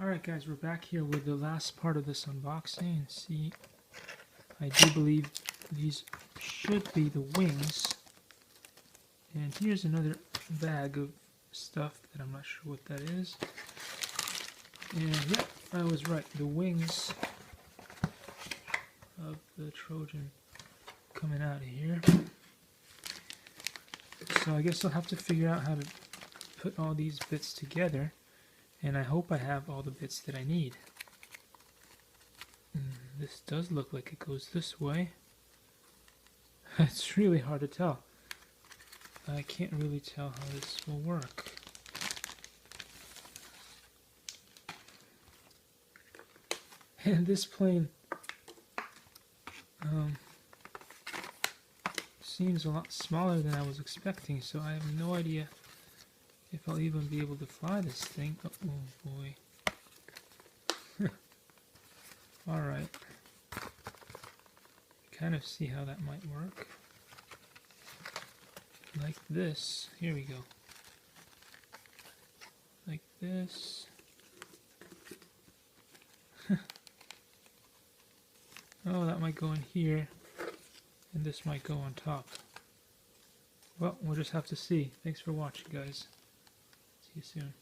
Alright guys, we're back here with the last part of this unboxing. See, I do believe these should be the wings. And here's another bag of stuff that I'm not sure what that is. And yep, I was right. The wings of the Trojan coming out of here. So I guess I'll have to figure out how to put all these bits together. And I hope I have all the bits that I need. This does look like it goes this way. It's really hard to tell. I can't really tell how this will work. And this plane seems a lot smaller than I was expecting, so I have no idea if I'll even be able to fly this thing. Oh boy. Alright. Kind of see how that might work. Like this. Here we go. Like this. Oh, that might go in here, and this might go on top. Well, we'll just have to see. Thanks for watching, guys. See you soon.